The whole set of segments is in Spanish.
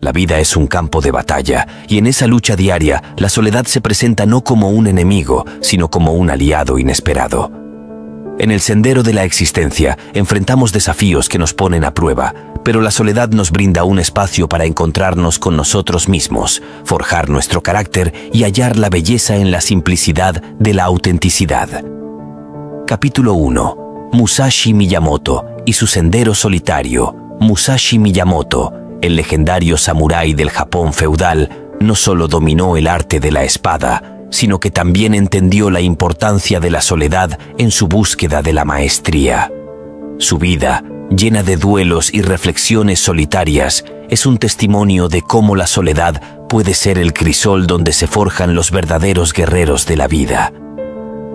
La vida es un campo de batalla, y en esa lucha diaria, la soledad se presenta no como un enemigo, sino como un aliado inesperado. En el sendero de la existencia, enfrentamos desafíos que nos ponen a prueba, pero la soledad nos brinda un espacio para encontrarnos con nosotros mismos, forjar nuestro carácter y hallar la belleza en la simplicidad de la autenticidad. Capítulo 1. Musashi Miyamoto y su sendero solitario. Musashi Miyamoto, el legendario samurái del Japón feudal, no solo dominó el arte de la espada, sino que también entendió la importancia de la soledad en su búsqueda de la maestría. Su vida, llena de duelos y reflexiones solitarias, es un testimonio de cómo la soledad puede ser el crisol donde se forjan los verdaderos guerreros de la vida.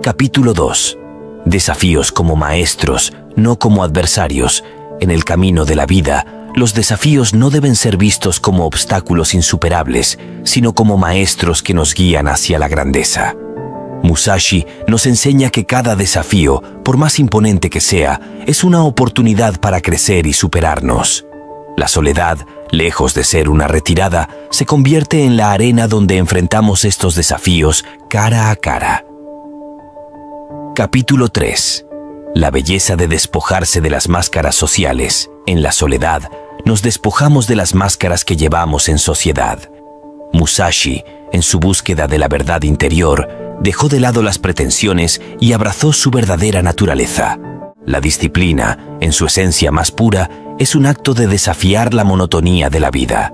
Capítulo 2. Desafíos como maestros, no como adversarios. En el camino de la vida, los desafíos no deben ser vistos como obstáculos insuperables, sino como maestros que nos guían hacia la grandeza. Musashi nos enseña que cada desafío, por más imponente que sea, es una oportunidad para crecer y superarnos. La soledad, lejos de ser una retirada, se convierte en la arena donde enfrentamos estos desafíos cara a cara. Capítulo 3. La belleza de despojarse de las máscaras sociales. En la soledad, nos despojamos de las máscaras que llevamos en sociedad. Musashi, en su búsqueda de la verdad interior, dejó de lado las pretensiones y abrazó su verdadera naturaleza. La disciplina, en su esencia más pura, es un acto de desafiar la monotonía de la vida.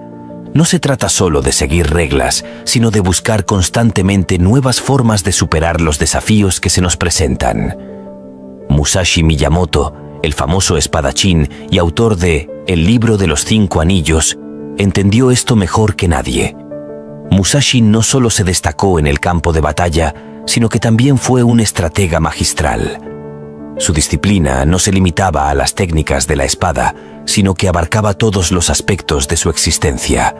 No se trata solo de seguir reglas, sino de buscar constantemente nuevas formas de superar los desafíos que se nos presentan. Musashi Miyamoto, el famoso espadachín y autor de El libro de los 5 anillos, entendió esto mejor que nadie. Musashi no solo se destacó en el campo de batalla, sino que también fue un estratega magistral. Su disciplina no se limitaba a las técnicas de la espada, sino que abarcaba todos los aspectos de su existencia.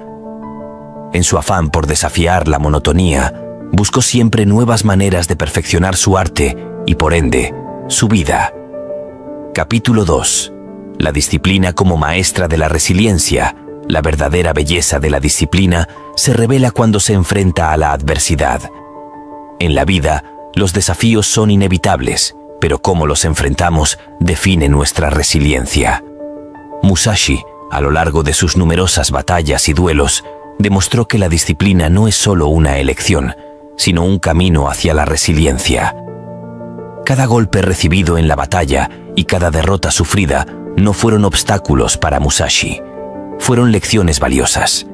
En su afán por desafiar la monotonía, buscó siempre nuevas maneras de perfeccionar su arte y, por ende, su vida. Capítulo 2. La disciplina como maestra de la resiliencia. La verdadera belleza de la disciplina se revela cuando se enfrenta a la adversidad. En la vida, los desafíos son inevitables, pero cómo los enfrentamos define nuestra resiliencia. Musashi, a lo largo de sus numerosas batallas y duelos, demostró que la disciplina no es solo una elección, sino un camino hacia la resiliencia. Cada golpe recibido en la batalla y cada derrota sufrida no fueron obstáculos para Musashi, fueron lecciones valiosas.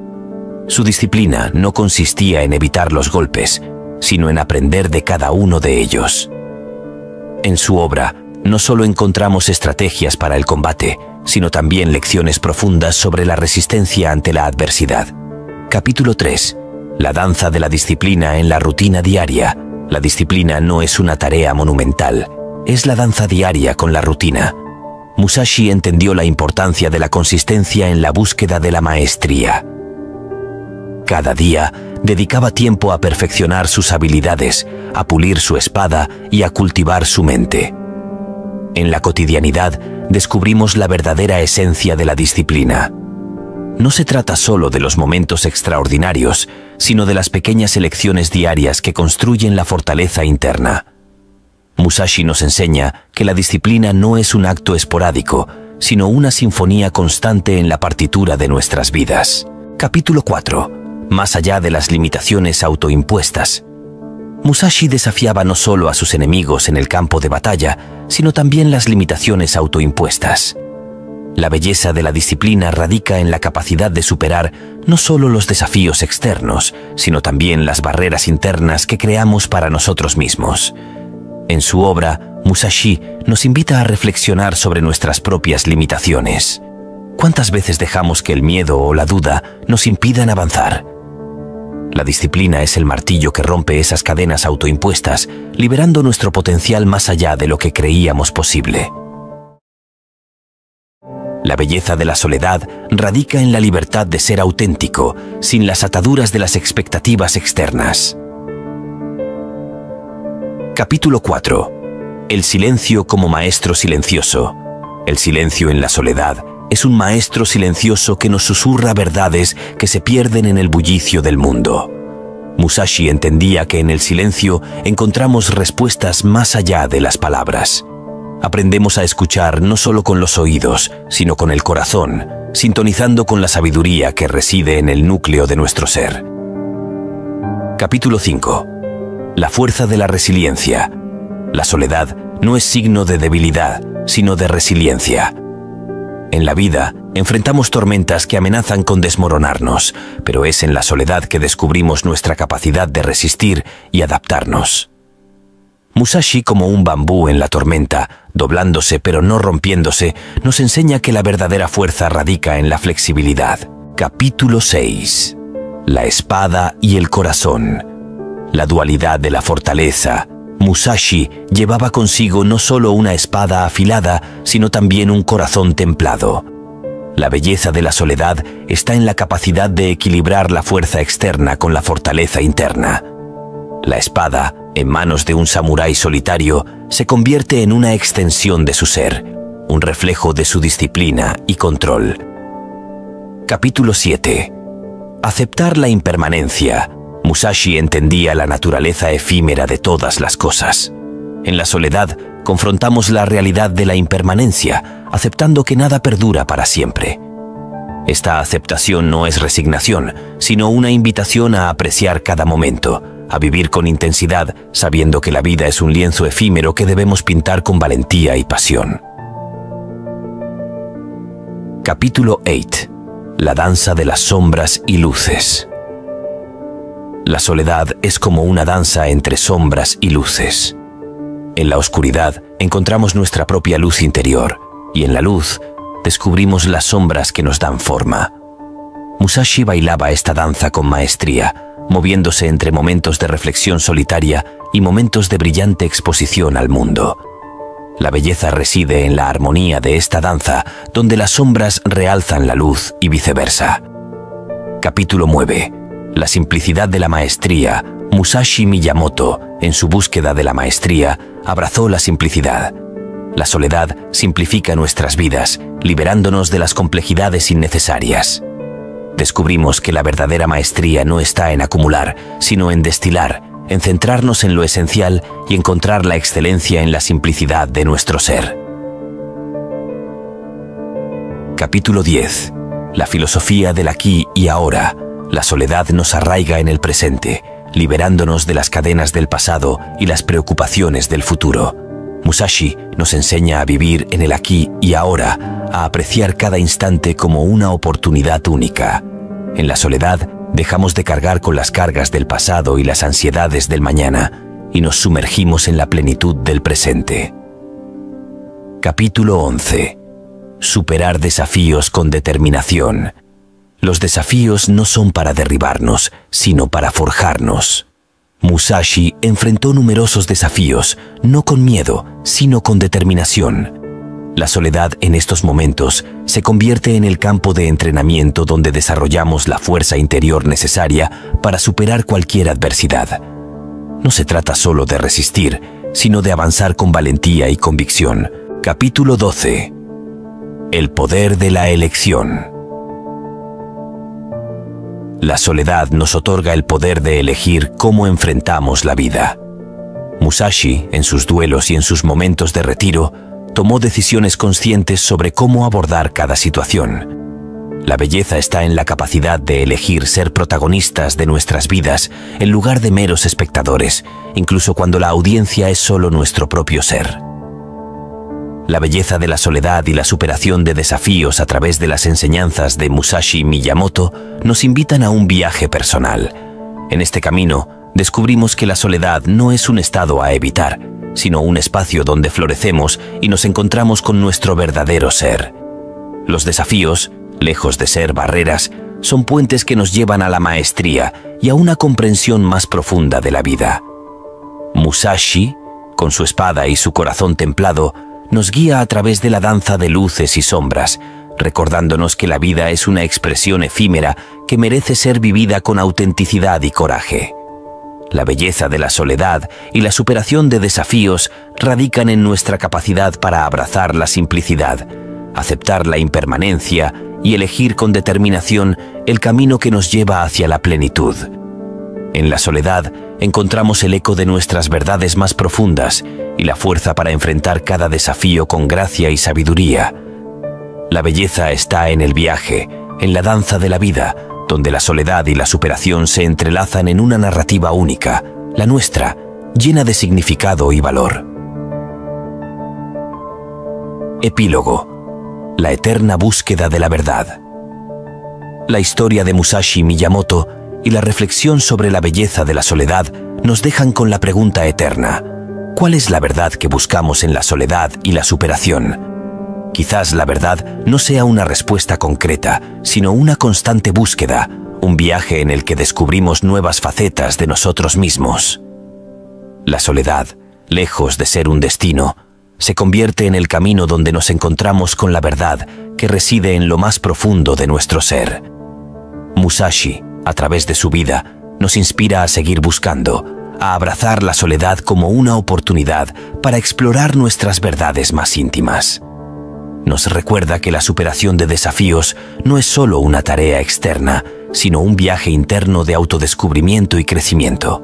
Su disciplina no consistía en evitar los golpes, sino en aprender de cada uno de ellos. En su obra, no solo encontramos estrategias para el combate, sino también lecciones profundas sobre la resistencia ante la adversidad. Capítulo 3. La danza de la disciplina en la rutina diaria. La disciplina no es una tarea monumental, es la danza diaria con la rutina. Musashi entendió la importancia de la consistencia en la búsqueda de la maestría. Cada día, dedicaba tiempo a perfeccionar sus habilidades, a pulir su espada y a cultivar su mente. En la cotidianidad, descubrimos la verdadera esencia de la disciplina. No se trata solo de los momentos extraordinarios, sino de las pequeñas elecciones diarias que construyen la fortaleza interna. Musashi nos enseña que la disciplina no es un acto esporádico, sino una sinfonía constante en la partitura de nuestras vidas. Capítulo 4. Más allá de las limitaciones autoimpuestas. Musashi desafiaba no solo a sus enemigos en el campo de batalla, sino también las limitaciones autoimpuestas. La belleza de la disciplina radica en la capacidad de superar no solo los desafíos externos, sino también las barreras internas que creamos para nosotros mismos. En su obra, Musashi nos invita a reflexionar sobre nuestras propias limitaciones. ¿Cuántas veces dejamos que el miedo o la duda nos impidan avanzar? La disciplina es el martillo que rompe esas cadenas autoimpuestas, liberando nuestro potencial más allá de lo que creíamos posible. La belleza de la soledad radica en la libertad de ser auténtico, sin las ataduras de las expectativas externas. Capítulo 4. El silencio como maestro silencioso. El silencio en la soledad es un maestro silencioso que nos susurra verdades que se pierden en el bullicio del mundo. Musashi entendía que en el silencio encontramos respuestas más allá de las palabras. Aprendemos a escuchar no solo con los oídos, sino con el corazón, sintonizando con la sabiduría que reside en el núcleo de nuestro ser. Capítulo 5. La fuerza de la resiliencia. La soledad no es signo de debilidad, sino de resiliencia. En la vida, enfrentamos tormentas que amenazan con desmoronarnos, pero es en la soledad que descubrimos nuestra capacidad de resistir y adaptarnos. Musashi, como un bambú en la tormenta, doblándose pero no rompiéndose, nos enseña que la verdadera fuerza radica en la flexibilidad. Capítulo 6. La espada y el corazón. La dualidad de la fortaleza. Musashi llevaba consigo no solo una espada afilada, sino también un corazón templado. La belleza de la soledad está en la capacidad de equilibrar la fuerza externa con la fortaleza interna. La espada, en manos de un samurái solitario, se convierte en una extensión de su ser, un reflejo de su disciplina y control. Capítulo 7. Aceptar la impermanencia. Musashi entendía la naturaleza efímera de todas las cosas. En la soledad, confrontamos la realidad de la impermanencia, aceptando que nada perdura para siempre. Esta aceptación no es resignación, sino una invitación a apreciar cada momento, a vivir con intensidad, sabiendo que la vida es un lienzo efímero que debemos pintar con valentía y pasión. Capítulo 8. La danza de las sombras y luces. La soledad es como una danza entre sombras y luces. En la oscuridad encontramos nuestra propia luz interior, y en la luz descubrimos las sombras que nos dan forma. Musashi bailaba esta danza con maestría, moviéndose entre momentos de reflexión solitaria y momentos de brillante exposición al mundo. La belleza reside en la armonía de esta danza, donde las sombras realzan la luz y viceversa. Capítulo 9. La simplicidad de la maestría. Musashi Miyamoto, en su búsqueda de la maestría, abrazó la simplicidad. La soledad simplifica nuestras vidas, liberándonos de las complejidades innecesarias. Descubrimos que la verdadera maestría no está en acumular, sino en destilar, en centrarnos en lo esencial y encontrar la excelencia en la simplicidad de nuestro ser. Capítulo 10. La filosofía del aquí y ahora. La soledad nos arraiga en el presente, liberándonos de las cadenas del pasado y las preocupaciones del futuro. Musashi nos enseña a vivir en el aquí y ahora, a apreciar cada instante como una oportunidad única. En la soledad, dejamos de cargar con las cargas del pasado y las ansiedades del mañana, y nos sumergimos en la plenitud del presente. Capítulo 11. Superar desafíos con determinación. Los desafíos no son para derribarnos, sino para forjarnos. Musashi enfrentó numerosos desafíos, no con miedo, sino con determinación. La soledad en estos momentos se convierte en el campo de entrenamiento donde desarrollamos la fuerza interior necesaria para superar cualquier adversidad. No se trata solo de resistir, sino de avanzar con valentía y convicción. Capítulo 12. El poder de la elección. La soledad nos otorga el poder de elegir cómo enfrentamos la vida. Musashi, en sus duelos y en sus momentos de retiro, tomó decisiones conscientes sobre cómo abordar cada situación. La belleza está en la capacidad de elegir ser protagonistas de nuestras vidas en lugar de meros espectadores, incluso cuando la audiencia es solo nuestro propio ser. La belleza de la soledad y la superación de desafíos a través de las enseñanzas de Musashi Miyamoto nos invitan a un viaje personal. En este camino, descubrimos que la soledad no es un estado a evitar, sino un espacio donde florecemos y nos encontramos con nuestro verdadero ser. Los desafíos, lejos de ser barreras, son puentes que nos llevan a la maestría y a una comprensión más profunda de la vida. Musashi, con su espada y su corazón templado, nos guía a través de la danza de luces y sombras, recordándonos que la vida es una expresión efímera que merece ser vivida con autenticidad y coraje. La belleza de la soledad y la superación de desafíos radican en nuestra capacidad para abrazar la simplicidad, aceptar la impermanencia y elegir con determinación el camino que nos lleva hacia la plenitud. En la soledad encontramos el eco de nuestras verdades más profundas y la fuerza para enfrentar cada desafío con gracia y sabiduría. La belleza está en el viaje, en la danza de la vida, donde la soledad y la superación se entrelazan en una narrativa única, la nuestra, llena de significado y valor. Epílogo. La eterna búsqueda de la verdad. La historia de Musashi Miyamoto y la reflexión sobre la belleza de la soledad nos dejan con la pregunta eterna: ¿cuál es la verdad que buscamos en la soledad y la superación? Quizás la verdad no sea una respuesta concreta, sino una constante búsqueda, un viaje en el que descubrimos nuevas facetas de nosotros mismos. La soledad, lejos de ser un destino, se convierte en el camino donde nos encontramos con la verdad que reside en lo más profundo de nuestro ser. Musashi, a través de su vida, nos inspira a seguir buscando, a abrazar la soledad como una oportunidad para explorar nuestras verdades más íntimas. Nos recuerda que la superación de desafíos no es solo una tarea externa, sino un viaje interno de autodescubrimiento y crecimiento.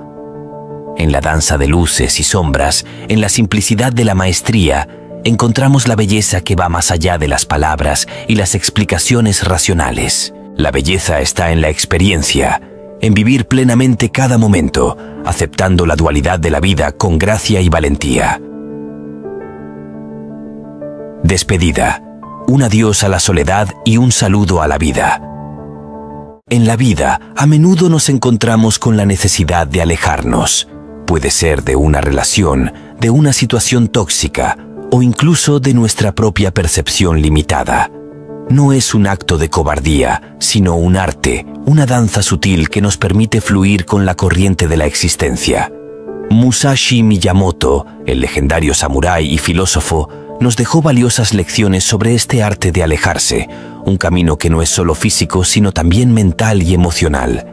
En la danza de luces y sombras, en la simplicidad de la maestría, encontramos la belleza que va más allá de las palabras y las explicaciones racionales. La belleza está en la experiencia, en vivir plenamente cada momento, aceptando la dualidad de la vida con gracia y valentía. Despedida. Un adiós a la soledad y un saludo a la vida. En la vida, a menudo nos encontramos con la necesidad de alejarnos. Puede ser de una relación, de una situación tóxica o incluso de nuestra propia percepción limitada. No es un acto de cobardía, sino un arte, una danza sutil que nos permite fluir con la corriente de la existencia. Musashi Miyamoto, el legendario samurái y filósofo, nos dejó valiosas lecciones sobre este arte de alejarse, un camino que no es solo físico, sino también mental y emocional.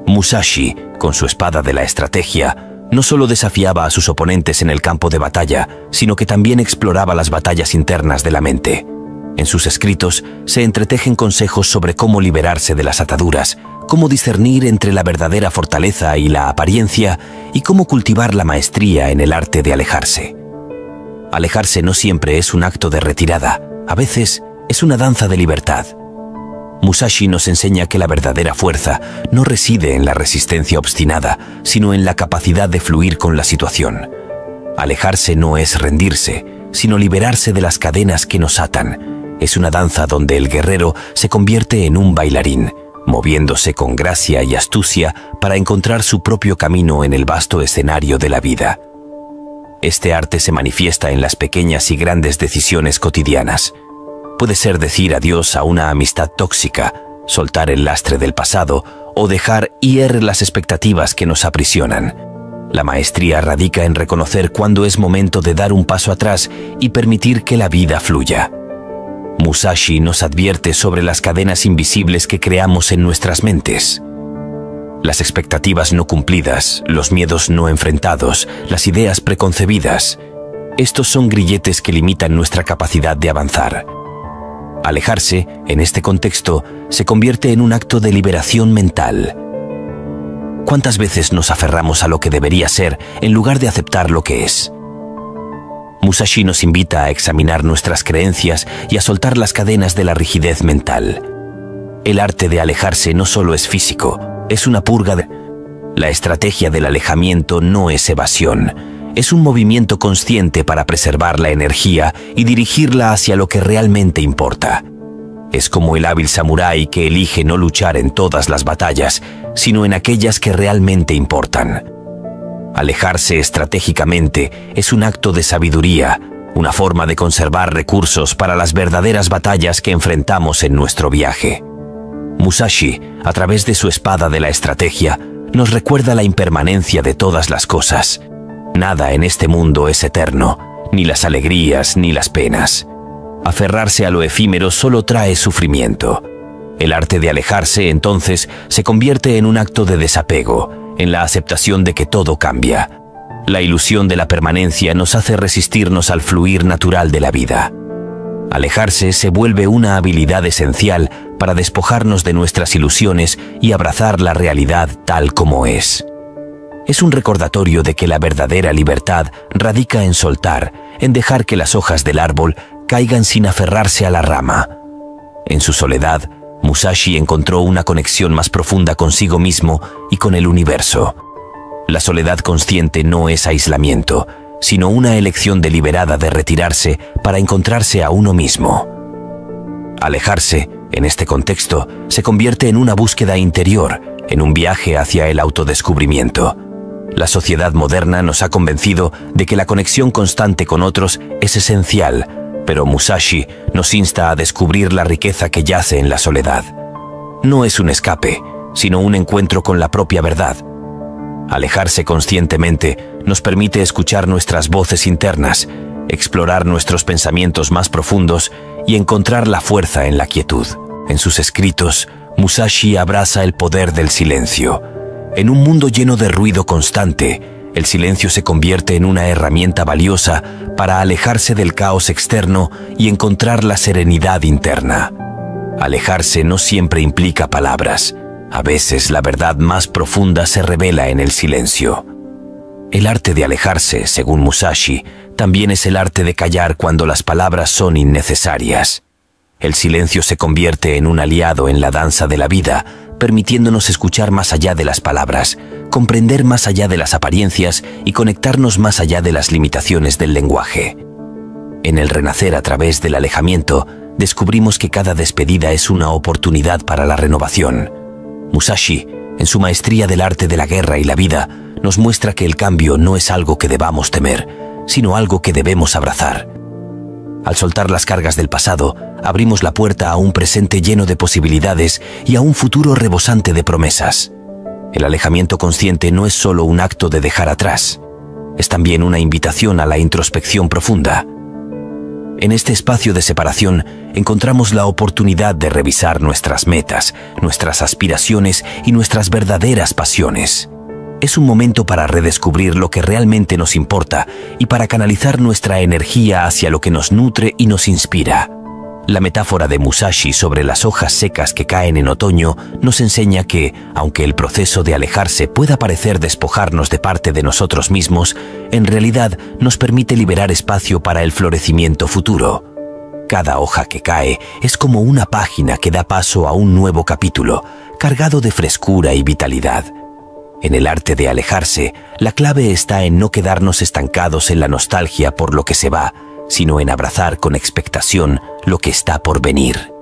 Musashi, con su espada de la estrategia, no solo desafiaba a sus oponentes en el campo de batalla, sino que también exploraba las batallas internas de la mente. En sus escritos se entretejen consejos sobre cómo liberarse de las ataduras, cómo discernir entre la verdadera fortaleza y la apariencia, y cómo cultivar la maestría en el arte de alejarse. Alejarse no siempre es un acto de retirada, a veces es una danza de libertad. Musashi nos enseña que la verdadera fuerza no reside en la resistencia obstinada, sino en la capacidad de fluir con la situación. Alejarse no es rendirse, sino liberarse de las cadenas que nos atan. Es una danza donde el guerrero se convierte en un bailarín, moviéndose con gracia y astucia para encontrar su propio camino en el vasto escenario de la vida. Este arte se manifiesta en las pequeñas y grandes decisiones cotidianas. Puede ser decir adiós a una amistad tóxica, soltar el lastre del pasado o dejar ir las expectativas que nos aprisionan. La maestría radica en reconocer cuándo es momento de dar un paso atrás y permitir que la vida fluya. Musashi nos advierte sobre las cadenas invisibles que creamos en nuestras mentes. Las expectativas no cumplidas, los miedos no enfrentados, las ideas preconcebidas. Estos son grilletes que limitan nuestra capacidad de avanzar. Alejarse, en este contexto, se convierte en un acto de liberación mental. ¿Cuántas veces nos aferramos a lo que debería ser en lugar de aceptar lo que es? Musashi nos invita a examinar nuestras creencias y a soltar las cadenas de la rigidez mental. El arte de alejarse no solo es físico, es una purga de... La estrategia del alejamiento no es evasión, es un movimiento consciente para preservar la energía y dirigirla hacia lo que realmente importa. Es como el hábil samurái que elige no luchar en todas las batallas, sino en aquellas que realmente importan. Alejarse estratégicamente es un acto de sabiduría, una forma de conservar recursos para las verdaderas batallas que enfrentamos en nuestro viaje. Musashi, a través de su espada de la estrategia, nos recuerda la impermanencia de todas las cosas. Nada en este mundo es eterno, ni las alegrías ni las penas. Aferrarse a lo efímero solo trae sufrimiento. El arte de alejarse, entonces, se convierte en un acto de desapego, en la aceptación de que todo cambia. La ilusión de la permanencia nos hace resistirnos al fluir natural de la vida. Alejarse se vuelve una habilidad esencial para despojarnos de nuestras ilusiones y abrazar la realidad tal como es. Es un recordatorio de que la verdadera libertad radica en soltar, en dejar que las hojas del árbol caigan sin aferrarse a la rama. En su soledad, Musashi encontró una conexión más profunda consigo mismo y con el universo. La soledad consciente no es aislamiento, sino una elección deliberada de retirarse para encontrarse a uno mismo. Alejarse, en este contexto, se convierte en una búsqueda interior, en un viaje hacia el autodescubrimiento. La sociedad moderna nos ha convencido de que la conexión constante con otros es esencial, pero Musashi nos insta a descubrir la riqueza que yace en la soledad. No es un escape, sino un encuentro con la propia verdad. Alejarse conscientemente nos permite escuchar nuestras voces internas, explorar nuestros pensamientos más profundos y encontrar la fuerza en la quietud. En sus escritos, Musashi abraza el poder del silencio. En un mundo lleno de ruido constante, el silencio se convierte en una herramienta valiosa para alejarse del caos externo y encontrar la serenidad interna. Alejarse no siempre implica palabras. A veces la verdad más profunda se revela en el silencio. El arte de alejarse, según Musashi, también es el arte de callar cuando las palabras son innecesarias. El silencio se convierte en un aliado en la danza de la vida, permitiéndonos escuchar más allá de las palabras, comprender más allá de las apariencias y conectarnos más allá de las limitaciones del lenguaje. En el renacer a través del alejamiento, descubrimos que cada despedida es una oportunidad para la renovación. Musashi, en su maestría del arte de la guerra y la vida, nos muestra que el cambio no es algo que debamos temer, sino algo que debemos abrazar. Al soltar las cargas del pasado, abrimos la puerta a un presente lleno de posibilidades y a un futuro rebosante de promesas. El alejamiento consciente no es solo un acto de dejar atrás, es también una invitación a la introspección profunda. En este espacio de separación encontramos la oportunidad de revisar nuestras metas, nuestras aspiraciones y nuestras verdaderas pasiones. Es un momento para redescubrir lo que realmente nos importa y para canalizar nuestra energía hacia lo que nos nutre y nos inspira. La metáfora de Musashi sobre las hojas secas que caen en otoño nos enseña que, aunque el proceso de alejarse pueda parecer despojarnos de parte de nosotros mismos, en realidad nos permite liberar espacio para el florecimiento futuro. Cada hoja que cae es como una página que da paso a un nuevo capítulo, cargado de frescura y vitalidad. En el arte de alejarse, la clave está en no quedarnos estancados en la nostalgia por lo que se va, sino en abrazar con expectación lo que está por venir.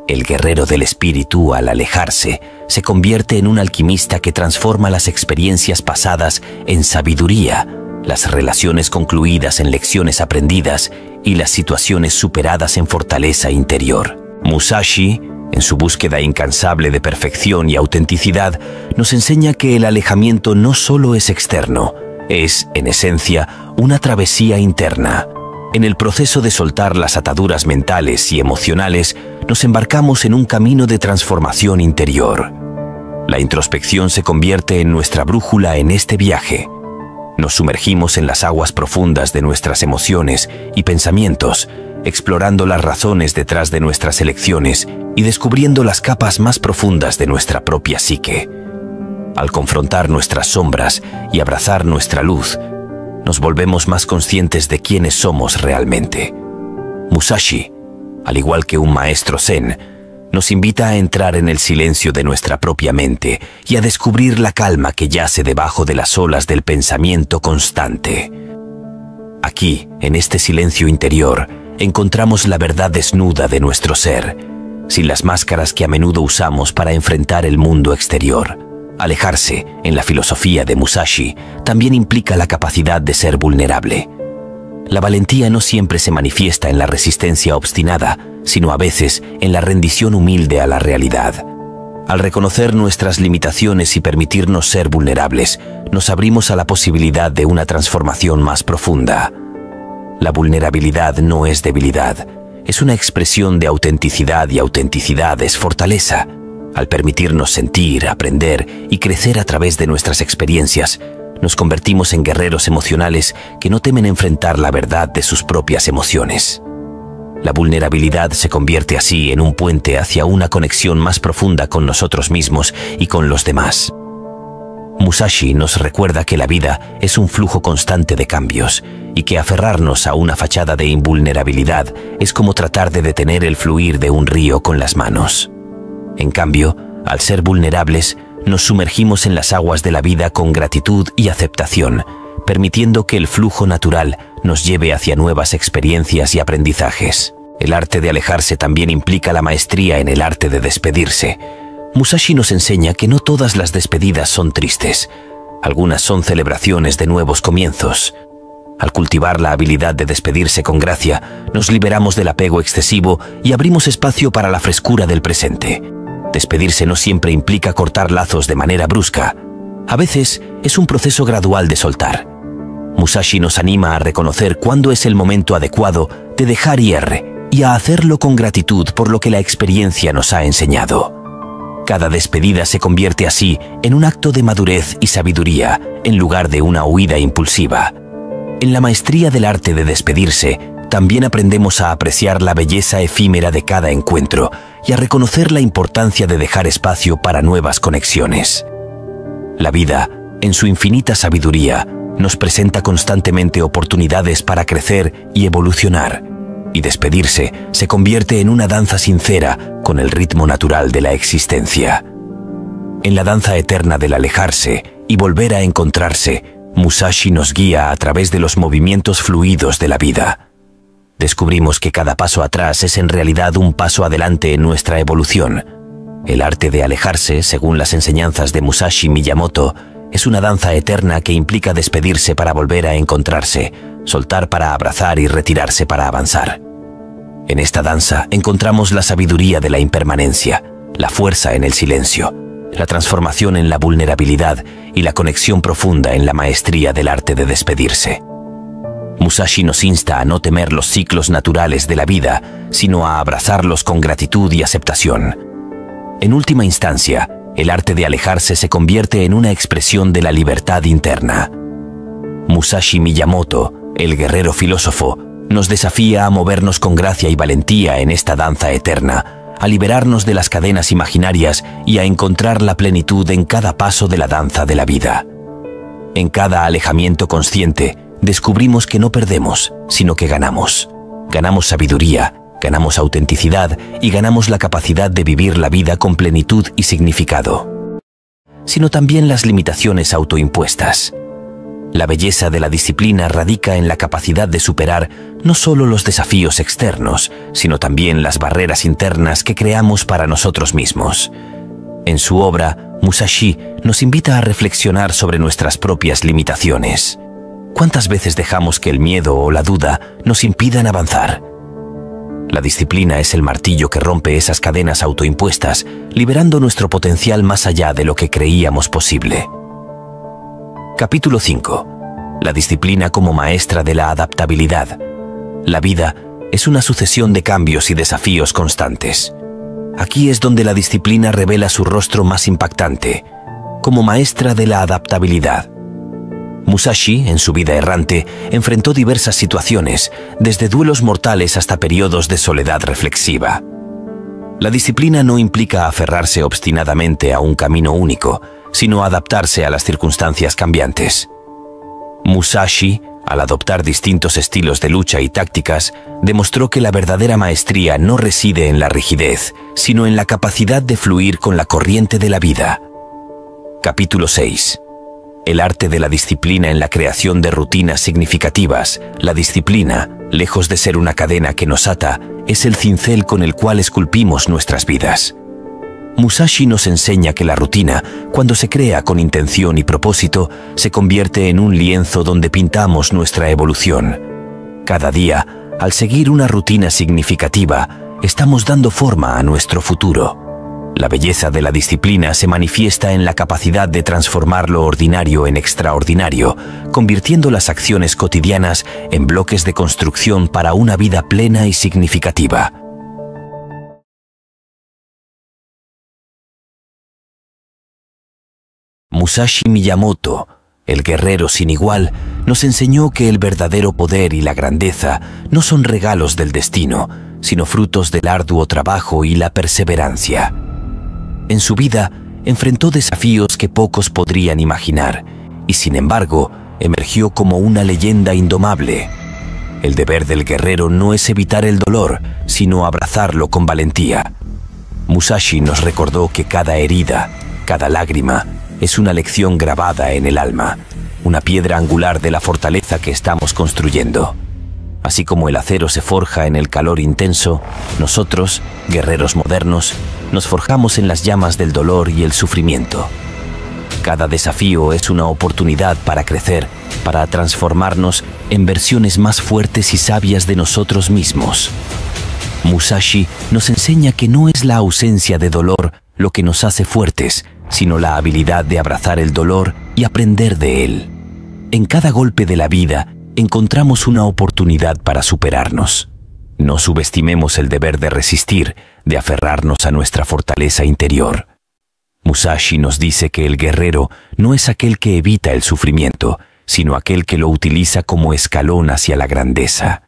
El guerrero del espíritu, al alejarse, se convierte en un alquimista que transforma las experiencias pasadas en sabiduría, las relaciones concluidas en lecciones aprendidas y las situaciones superadas en fortaleza interior. Musashi, en su búsqueda incansable de perfección y autenticidad, nos enseña que el alejamiento no solo es externo, es, en esencia, una travesía interna. En el proceso de soltar las ataduras mentales y emocionales, nos embarcamos en un camino de transformación interior. La introspección se convierte en nuestra brújula en este viaje. Nos sumergimos en las aguas profundas de nuestras emociones y pensamientos, explorando las razones detrás de nuestras elecciones y descubriendo las capas más profundas de nuestra propia psique. Al confrontar nuestras sombras y abrazar nuestra luz, nos volvemos más conscientes de quiénes somos realmente. Musashi, al igual que un maestro zen, nos invita a entrar en el silencio de nuestra propia mente y a descubrir la calma que yace debajo de las olas del pensamiento constante. Aquí, en este silencio interior, encontramos la verdad desnuda de nuestro ser, sin las máscaras que a menudo usamos para enfrentar el mundo exterior. Alejarse, en la filosofía de Musashi, también implica la capacidad de ser vulnerable. La valentía no siempre se manifiesta en la resistencia obstinada, sino a veces en la rendición humilde a la realidad. Al reconocer nuestras limitaciones y permitirnos ser vulnerables, nos abrimos a la posibilidad de una transformación más profunda. La vulnerabilidad no es debilidad, es una expresión de autenticidad y autenticidad es fortaleza. Al permitirnos sentir, aprender y crecer a través de nuestras experiencias, nos convertimos en guerreros emocionales que no temen enfrentar la verdad de sus propias emociones. La vulnerabilidad se convierte así en un puente hacia una conexión más profunda con nosotros mismos y con los demás. Musashi nos recuerda que la vida es un flujo constante de cambios y que aferrarnos a una fachada de invulnerabilidad es como tratar de detener el fluir de un río con las manos. En cambio, al ser vulnerables, nos sumergimos en las aguas de la vida con gratitud y aceptación, permitiendo que el flujo natural nos lleve hacia nuevas experiencias y aprendizajes. El arte de alejarse también implica la maestría en el arte de despedirse. Musashi nos enseña que no todas las despedidas son tristes. Algunas son celebraciones de nuevos comienzos. Al cultivar la habilidad de despedirse con gracia, nos liberamos del apego excesivo y abrimos espacio para la frescura del presente. Despedirse no siempre implica cortar lazos de manera brusca. A veces es un proceso gradual de soltar. Musashi nos anima a reconocer cuándo es el momento adecuado de dejar ir y a hacerlo con gratitud por lo que la experiencia nos ha enseñado. Cada despedida se convierte así en un acto de madurez y sabiduría, en lugar de una huida impulsiva. En la maestría del arte de despedirse, también aprendemos a apreciar la belleza efímera de cada encuentro y a reconocer la importancia de dejar espacio para nuevas conexiones. La vida, en su infinita sabiduría, nos presenta constantemente oportunidades para crecer y evolucionar, y despedirse se convierte en una danza sincera con el ritmo natural de la existencia. En la danza eterna del alejarse y volver a encontrarse, Musashi nos guía a través de los movimientos fluidos de la vida. Descubrimos que cada paso atrás es en realidad un paso adelante en nuestra evolución. El arte de alejarse, según las enseñanzas de Musashi Miyamoto, es una danza eterna que implica despedirse para volver a encontrarse, soltar para abrazar y retirarse para avanzar. En esta danza encontramos la sabiduría de la impermanencia, la fuerza en el silencio, la transformación en la vulnerabilidad y la conexión profunda en la maestría del arte de despedirse. Musashi nos insta a no temer los ciclos naturales de la vida, sino a abrazarlos con gratitud y aceptación. En última instancia, el arte de alejarse se convierte en una expresión de la libertad interna. Musashi Miyamoto, el guerrero filósofo, nos desafía a movernos con gracia y valentía en esta danza eterna, a liberarnos de las cadenas imaginarias y a encontrar la plenitud en cada paso de la danza de la vida. En cada alejamiento consciente, descubrimos que no perdemos, sino que ganamos. Ganamos sabiduría, ganamos autenticidad y ganamos la capacidad de vivir la vida con plenitud y significado, sino también las limitaciones autoimpuestas. La belleza de la disciplina radica en la capacidad de superar no solo los desafíos externos, sino también las barreras internas que creamos para nosotros mismos. En su obra, Musashi nos invita a reflexionar sobre nuestras propias limitaciones. ¿Cuántas veces dejamos que el miedo o la duda nos impidan avanzar? La disciplina es el martillo que rompe esas cadenas autoimpuestas, liberando nuestro potencial más allá de lo que creíamos posible. Capítulo 5. La disciplina como maestra de la adaptabilidad. La vida es una sucesión de cambios y desafíos constantes. Aquí es donde la disciplina revela su rostro más impactante, como maestra de la adaptabilidad. Musashi, en su vida errante, enfrentó diversas situaciones, desde duelos mortales hasta periodos de soledad reflexiva. La disciplina no implica aferrarse obstinadamente a un camino único, sino adaptarse a las circunstancias cambiantes. Musashi, al adoptar distintos estilos de lucha y tácticas, demostró que la verdadera maestría no reside en la rigidez, sino en la capacidad de fluir con la corriente de la vida. Capítulo 6. El arte de la disciplina en la creación de rutinas significativas. La disciplina, lejos de ser una cadena que nos ata, es el cincel con el cual esculpimos nuestras vidas. Musashi nos enseña que la rutina, cuando se crea con intención y propósito, se convierte en un lienzo donde pintamos nuestra evolución. Cada día, al seguir una rutina significativa, estamos dando forma a nuestro futuro. La belleza de la disciplina se manifiesta en la capacidad de transformar lo ordinario en extraordinario, convirtiendo las acciones cotidianas en bloques de construcción para una vida plena y significativa. Musashi Miyamoto, El guerrero sin igual nos enseñó que el verdadero poder y la grandeza no son regalos del destino, sino frutos del arduo trabajo y la perseverancia. En su vida enfrentó desafíos que pocos podrían imaginar, y sin embargo emergió como una leyenda indomable. El deber del guerrero no es evitar el dolor, sino abrazarlo con valentía. Musashi nos recordó que cada herida, cada lágrima, es una lección grabada en el alma, una piedra angular de la fortaleza que estamos construyendo. Así como el acero se forja en el calor intenso, nosotros, guerreros modernos, nos forjamos en las llamas del dolor y el sufrimiento. Cada desafío es una oportunidad para crecer, para transformarnos en versiones más fuertes y sabias de nosotros mismos. Musashi nos enseña que no es la ausencia de dolor lo que nos hace fuertes, sino la habilidad de abrazar el dolor y aprender de él. En cada golpe de la vida encontramos una oportunidad para superarnos. No subestimemos el deber de resistir, de aferrarnos a nuestra fortaleza interior. Musashi nos dice que el guerrero no es aquel que evita el sufrimiento, sino aquel que lo utiliza como escalón hacia la grandeza.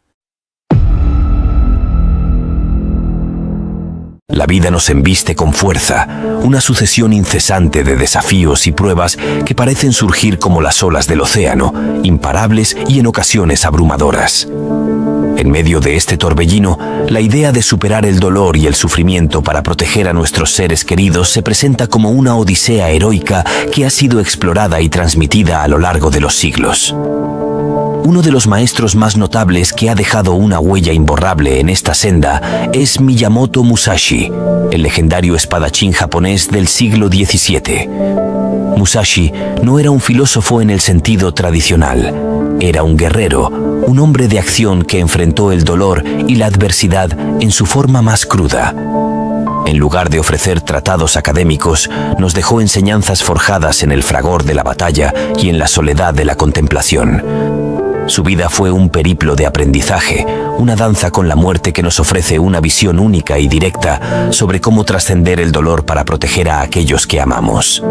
La vida nos embiste con fuerza, una sucesión incesante de desafíos y pruebas que parecen surgir como las olas del océano, imparables y en ocasiones abrumadoras. En medio de este torbellino, la idea de superar el dolor y el sufrimiento para proteger a nuestros seres queridos se presenta como una odisea heroica que ha sido explorada y transmitida a lo largo de los siglos. Uno de los maestros más notables que ha dejado una huella imborrable en esta senda es Miyamoto Musashi, el legendario espadachín japonés del siglo XVII. Musashi no era un filósofo en el sentido tradicional, era un guerrero, un hombre de acción que enfrentó el dolor y la adversidad en su forma más cruda. En lugar de ofrecer tratados académicos, nos dejó enseñanzas forjadas en el fragor de la batalla y en la soledad de la contemplación. Su vida fue un periplo de aprendizaje, una danza con la muerte que nos ofrece una visión única y directa sobre cómo trascender el dolor para proteger a aquellos que amamos.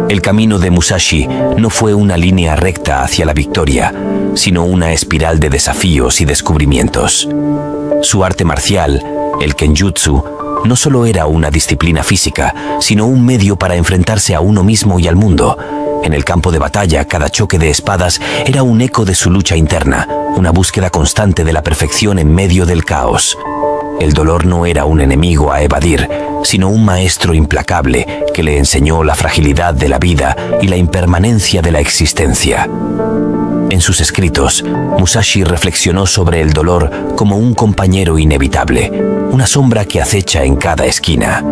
El camino de Musashi no fue una línea recta hacia la victoria, sino una espiral de desafíos y descubrimientos. Su arte marcial, el Kenjutsu, no solo era una disciplina física, sino un medio para enfrentarse a uno mismo y al mundo. En el campo de batalla, cada choque de espadas era un eco de su lucha interna, una búsqueda constante de la perfección en medio del caos. El dolor no era un enemigo a evadir, sino un maestro implacable que le enseñó la fragilidad de la vida y la impermanencia de la existencia. En sus escritos, Musashi reflexionó sobre el dolor como un compañero inevitable, una sombra que acecha en cada esquina.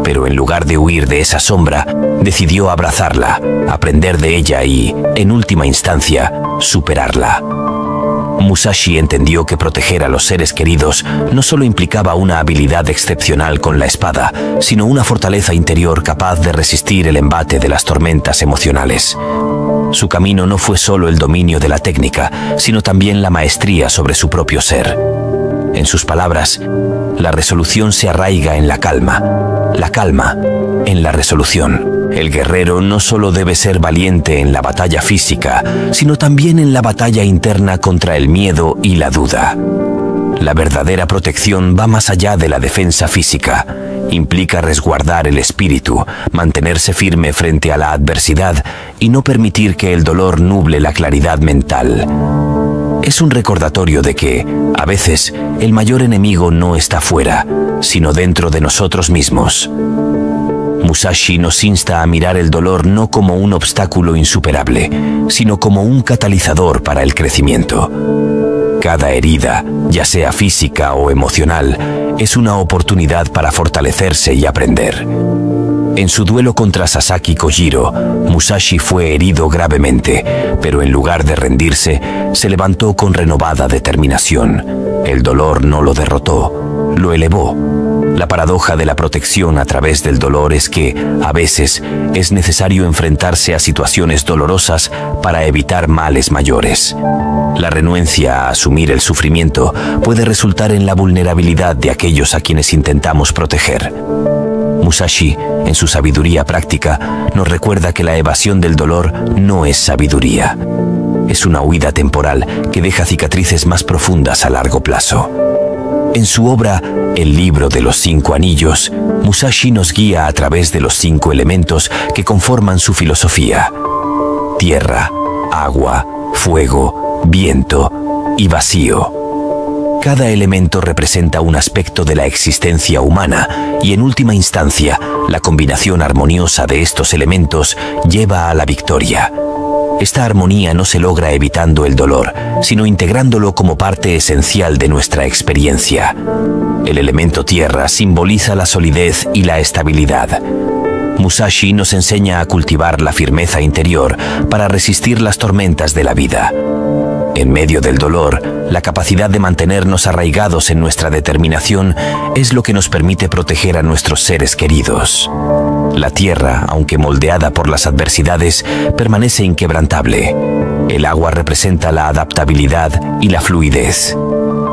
Pero en lugar de huir de esa sombra, decidió abrazarla, aprender de ella y, en última instancia, superarla. Musashi entendió que proteger a los seres queridos no solo implicaba una habilidad excepcional con la espada, sino una fortaleza interior capaz de resistir el embate de las tormentas emocionales. Su camino no fue solo el dominio de la técnica, sino también la maestría sobre su propio ser. En sus palabras, la resolución se arraiga en la calma en la resolución. El guerrero no solo debe ser valiente en la batalla física, sino también en la batalla interna contra el miedo y la duda. La verdadera protección va más allá de la defensa física. Implica resguardar el espíritu, mantenerse firme frente a la adversidad y no permitir que el dolor nuble la claridad mental. Es un recordatorio de que, a veces, el mayor enemigo no está fuera, sino dentro de nosotros mismos. Musashi nos insta a mirar el dolor no como un obstáculo insuperable, sino como un catalizador para el crecimiento. Cada herida, ya sea física o emocional, es una oportunidad para fortalecerse y aprender. En su duelo contra Sasaki Kojiro, Musashi fue herido gravemente, pero en lugar de rendirse, se levantó con renovada determinación. El dolor no lo derrotó, lo elevó. La paradoja de la protección a través del dolor es que, a veces, es necesario enfrentarse a situaciones dolorosas para evitar males mayores. La renuencia a asumir el sufrimiento puede resultar en la vulnerabilidad de aquellos a quienes intentamos proteger. Musashi, en su sabiduría práctica, nos recuerda que la evasión del dolor no es sabiduría. Es una huida temporal que deja cicatrices más profundas a largo plazo. En su obra El libro de los 5 anillos, Musashi nos guía a través de los 5 elementos que conforman su filosofía: tierra, agua, fuego, viento y vacío. Cada elemento representa un aspecto de la existencia humana y, en última instancia, la combinación armoniosa de estos elementos lleva a la victoria. Esta armonía no se logra evitando el dolor, sino integrándolo como parte esencial de nuestra experiencia. El elemento tierra simboliza la solidez y la estabilidad. Musashi nos enseña a cultivar la firmeza interior para resistir las tormentas de la vida. En medio del dolor, la capacidad de mantenernos arraigados en nuestra determinación es lo que nos permite proteger a nuestros seres queridos. La tierra, aunque moldeada por las adversidades, permanece inquebrantable. El agua representa la adaptabilidad y la fluidez.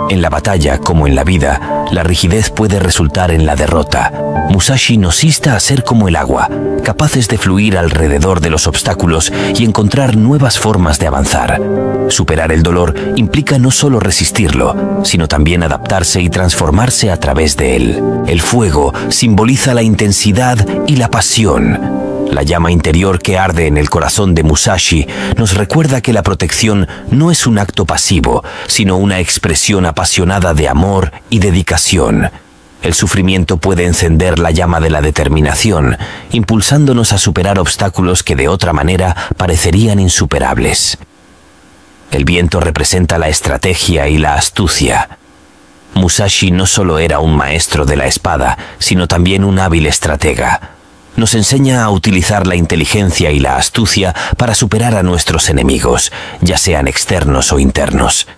En la batalla, como en la vida, la rigidez puede resultar en la derrota. Musashi nos insta a ser como el agua, capaces de fluir alrededor de los obstáculos y encontrar nuevas formas de avanzar. Superar el dolor implica no solo resistirlo, sino también adaptarse y transformarse a través de él. El fuego simboliza la intensidad y la pasión. La llama interior que arde en el corazón de Musashi nos recuerda que la protección no es un acto pasivo, sino una expresión apasionada de amor y dedicación. El sufrimiento puede encender la llama de la determinación, impulsándonos a superar obstáculos que de otra manera parecerían insuperables. El viento representa la estrategia y la astucia. Musashi no solo era un maestro de la espada, sino también un hábil estratega. Nos enseña a utilizar la inteligencia y la astucia para superar a nuestros enemigos, ya sean externos o internos.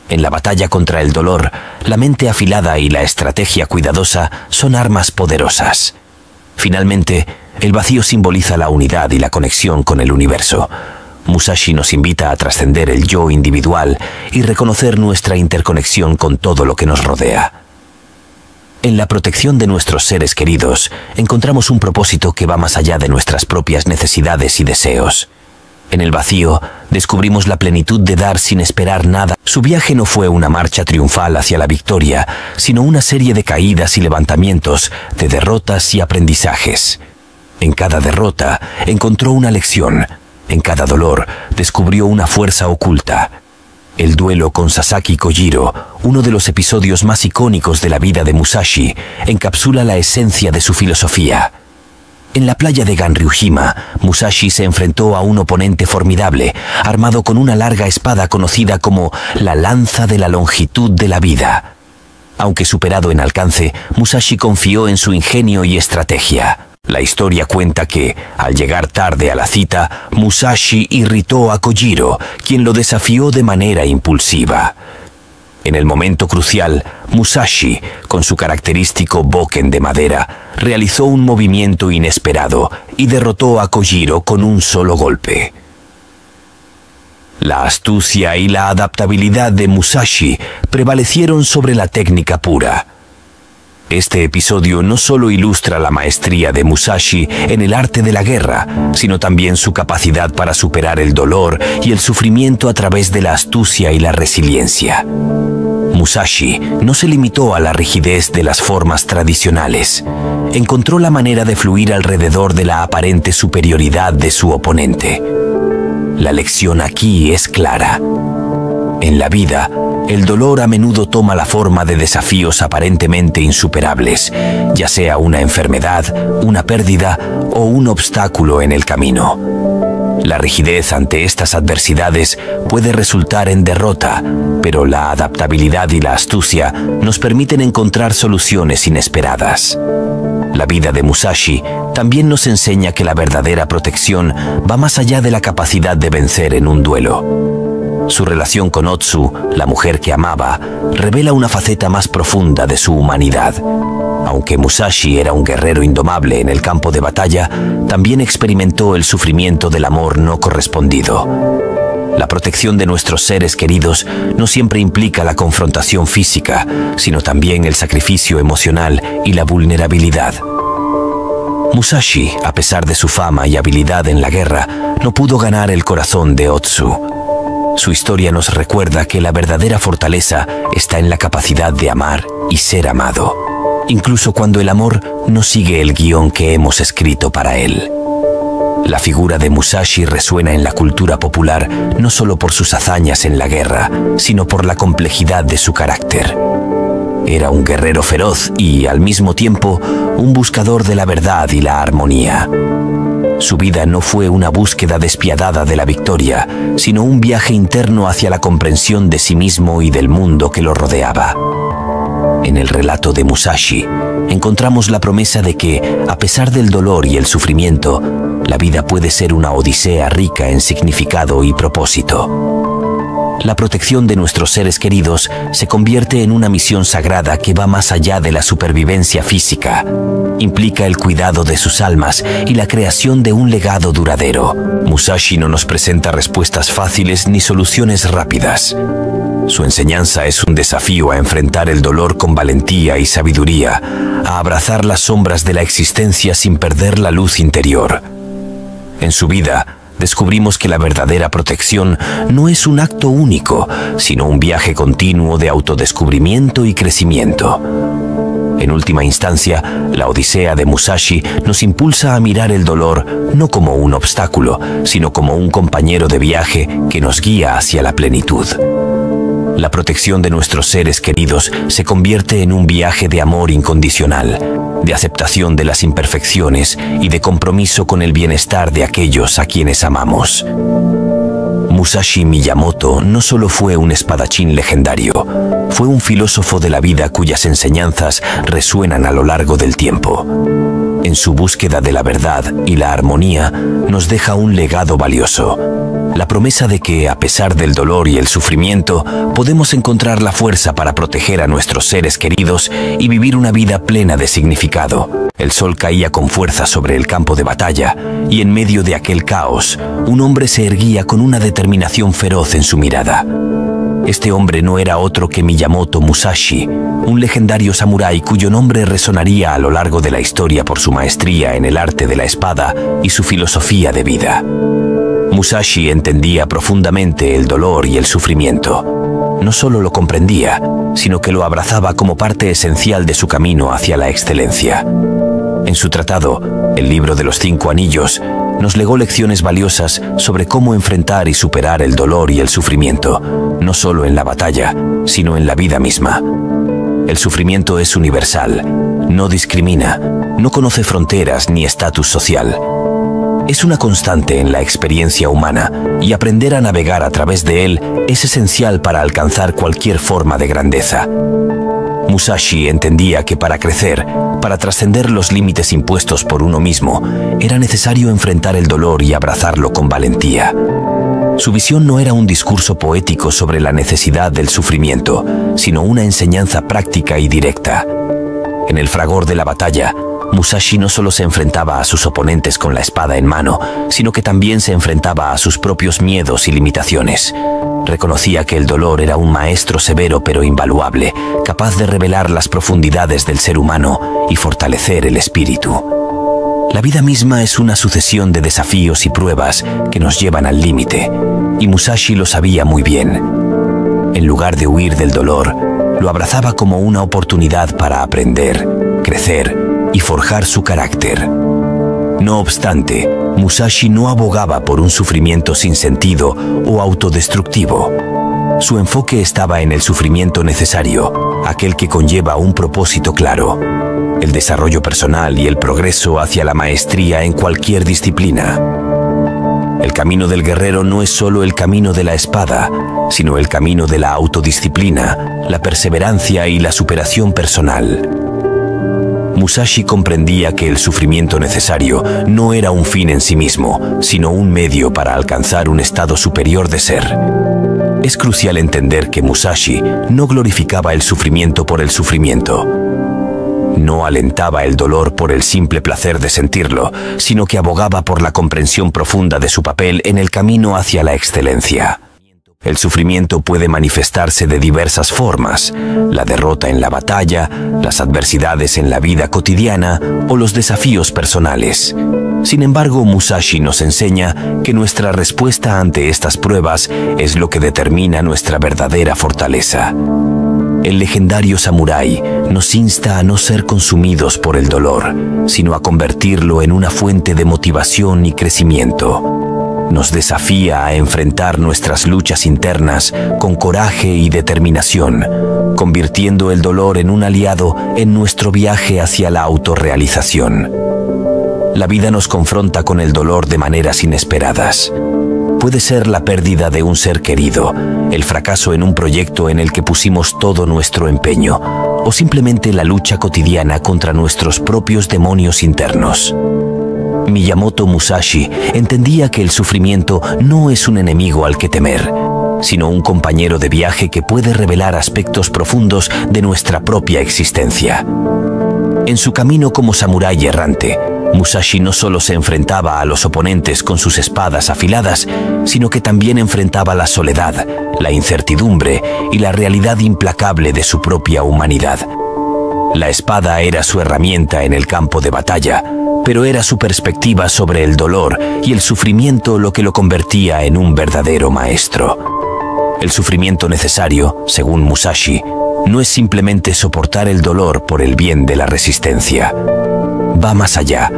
En la batalla contra el dolor, la mente afilada y la estrategia cuidadosa son armas poderosas. Finalmente, el vacío simboliza la unidad y la conexión con el universo. Musashi nos invita a trascender el yo individual y reconocer nuestra interconexión con todo lo que nos rodea. En la protección de nuestros seres queridos, encontramos un propósito que va más allá de nuestras propias necesidades y deseos. En el vacío, descubrimos la plenitud de dar sin esperar nada. Su viaje no fue una marcha triunfal hacia la victoria, sino una serie de caídas y levantamientos, de derrotas y aprendizajes. En cada derrota, encontró una lección. En cada dolor, descubrió una fuerza oculta. El duelo con Sasaki Kojiro, uno de los episodios más icónicos de la vida de Musashi, encapsula la esencia de su filosofía. En la playa de Ganryujima, Musashi se enfrentó a un oponente formidable, armado con una larga espada conocida como la lanza de la longitud de la vida. Aunque superado en alcance, Musashi confió en su ingenio y estrategia. La historia cuenta que, al llegar tarde a la cita, Musashi irritó a Kojiro, quien lo desafió de manera impulsiva. En el momento crucial, Musashi, con su característico bokken de madera, realizó un movimiento inesperado y derrotó a Kojiro con un solo golpe. La astucia y la adaptabilidad de Musashi prevalecieron sobre la técnica pura. Este episodio no solo ilustra la maestría de Musashi en el arte de la guerra, sino también su capacidad para superar el dolor y el sufrimiento a través de la astucia y la resiliencia. Musashi no se limitó a la rigidez de las formas tradicionales. Encontró la manera de fluir alrededor de la aparente superioridad de su oponente. La lección aquí es clara. En la vida, el dolor a menudo toma la forma de desafíos aparentemente insuperables, ya sea una enfermedad, una pérdida o un obstáculo en el camino. La rigidez ante estas adversidades puede resultar en derrota, pero la adaptabilidad y la astucia nos permiten encontrar soluciones inesperadas. La vida de Musashi también nos enseña que la verdadera protección va más allá de la capacidad de vencer en un duelo. Su relación con Otsu, la mujer que amaba, revela una faceta más profunda de su humanidad. Aunque Musashi era un guerrero indomable en el campo de batalla, también experimentó el sufrimiento del amor no correspondido. La protección de nuestros seres queridos no siempre implica la confrontación física, sino también el sacrificio emocional y la vulnerabilidad. Musashi, a pesar de su fama y habilidad en la guerra, no pudo ganar el corazón de Otsu. Su historia nos recuerda que la verdadera fortaleza está en la capacidad de amar y ser amado, incluso cuando el amor no sigue el guión que hemos escrito para él. La figura de Musashi resuena en la cultura popular no solo por sus hazañas en la guerra, sino por la complejidad de su carácter. Era un guerrero feroz y, al mismo tiempo, un buscador de la verdad y la armonía. Su vida no fue una búsqueda despiadada de la victoria, sino un viaje interno hacia la comprensión de sí mismo y del mundo que lo rodeaba. En el relato de Musashi, encontramos la promesa de que, a pesar del dolor y el sufrimiento, la vida puede ser una odisea rica en significado y propósito. La protección de nuestros seres queridos se convierte en una misión sagrada que va más allá de la supervivencia física. Implica el cuidado de sus almas y la creación de un legado duradero. Musashi no nos presenta respuestas fáciles ni soluciones rápidas. Su enseñanza es un desafío a enfrentar el dolor con valentía y sabiduría, a abrazar las sombras de la existencia sin perder la luz interior. En su vida, descubrimos que la verdadera protección no es un acto único, sino un viaje continuo de autodescubrimiento y crecimiento. En última instancia, la Odisea de Musashi nos impulsa a mirar el dolor no como un obstáculo, sino como un compañero de viaje que nos guía hacia la plenitud. La protección de nuestros seres queridos se convierte en un viaje de amor incondicional, de aceptación de las imperfecciones y de compromiso con el bienestar de aquellos a quienes amamos. Musashi Miyamoto no solo fue un espadachín legendario, fue un filósofo de la vida cuyas enseñanzas resuenan a lo largo del tiempo. En su búsqueda de la verdad y la armonía, nos deja un legado valioso. La promesa de que, a pesar del dolor y el sufrimiento, podemos encontrar la fuerza para proteger a nuestros seres queridos y vivir una vida plena de significado. El sol caía con fuerza sobre el campo de batalla, y en medio de aquel caos, un hombre se erguía con una determinación feroz en su mirada. Este hombre no era otro que Miyamoto Musashi, un legendario samurái cuyo nombre resonaría a lo largo de la historia por su maestría en el arte de la espada y su filosofía de vida. Musashi entendía profundamente el dolor y el sufrimiento. No solo lo comprendía, sino que lo abrazaba como parte esencial de su camino hacia la excelencia. En su tratado, El libro de los 5 anillos, nos legó lecciones valiosas sobre cómo enfrentar y superar el dolor y el sufrimiento, no solo en la batalla, sino en la vida misma. El sufrimiento es universal, no discrimina, no conoce fronteras ni estatus social. Es una constante en la experiencia humana y aprender a navegar a través de él es esencial para alcanzar cualquier forma de grandeza. Musashi entendía que para crecer, para trascender los límites impuestos por uno mismo, era necesario enfrentar el dolor y abrazarlo con valentía. Su visión no era un discurso poético sobre la necesidad del sufrimiento, sino una enseñanza práctica y directa. En el fragor de la batalla, Musashi no solo se enfrentaba a sus oponentes con la espada en mano, sino que también se enfrentaba a sus propios miedos y limitaciones. Reconocía que el dolor era un maestro severo pero invaluable, capaz de revelar las profundidades del ser humano y fortalecer el espíritu. La vida misma es una sucesión de desafíos y pruebas que nos llevan al límite, y Musashi lo sabía muy bien. En lugar de huir del dolor, lo abrazaba como una oportunidad para aprender, crecer y forjar su carácter. No obstante, Musashi no abogaba por un sufrimiento sin sentido o autodestructivo. Su enfoque estaba en el sufrimiento necesario, aquel que conlleva un propósito claro, el desarrollo personal y el progreso hacia la maestría en cualquier disciplina. El camino del guerrero no es solo el camino de la espada, sino el camino de la autodisciplina, la perseverancia y la superación personal. Musashi comprendía que el sufrimiento necesario no era un fin en sí mismo, sino un medio para alcanzar un estado superior de ser. Es crucial entender que Musashi no glorificaba el sufrimiento por el sufrimiento. No alentaba el dolor por el simple placer de sentirlo, sino que abogaba por la comprensión profunda de su papel en el camino hacia la excelencia. El sufrimiento puede manifestarse de diversas formas: la derrota en la batalla, las adversidades en la vida cotidiana o los desafíos personales. Sin embargo, Musashi nos enseña que nuestra respuesta ante estas pruebas es lo que determina nuestra verdadera fortaleza. El legendario samurái nos insta a no ser consumidos por el dolor, sino a convertirlo en una fuente de motivación y crecimiento. Nos desafía a enfrentar nuestras luchas internas con coraje y determinación, convirtiendo el dolor en un aliado en nuestro viaje hacia la autorrealización. La vida nos confronta con el dolor de maneras inesperadas. Puede ser la pérdida de un ser querido, el fracaso en un proyecto en el que pusimos todo nuestro empeño, o simplemente la lucha cotidiana contra nuestros propios demonios internos. Miyamoto Musashi entendía que el sufrimiento no es un enemigo al que temer, sino un compañero de viaje que puede revelar aspectos profundos de nuestra propia existencia. En su camino como samurái errante, Musashi no solo se enfrentaba a los oponentes con sus espadas afiladas, sino que también enfrentaba la soledad, la incertidumbre y la realidad implacable de su propia humanidad. La espada era su herramienta en el campo de batalla, pero era su perspectiva sobre el dolor y el sufrimiento lo que lo convertía en un verdadero maestro. El sufrimiento necesario, según Musashi, no es simplemente soportar el dolor por el bien de la resistencia. Va más allá.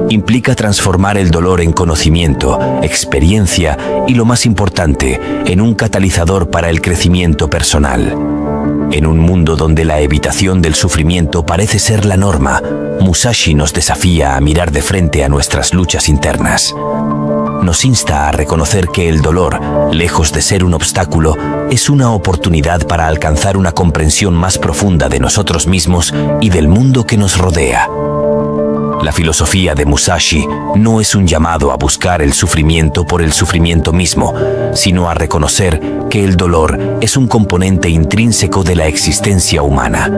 Implica transformar el dolor en conocimiento, experiencia y, lo más importante, en un catalizador para el crecimiento personal. En un mundo donde la evitación del sufrimiento parece ser la norma, Musashi nos desafía a mirar de frente a nuestras luchas internas. Nos insta a reconocer que el dolor, lejos de ser un obstáculo, es una oportunidad para alcanzar una comprensión más profunda de nosotros mismos y del mundo que nos rodea. La filosofía de Musashi no es un llamado a buscar el sufrimiento por el sufrimiento mismo, sino a reconocer que el dolor es un componente intrínseco de la existencia humana.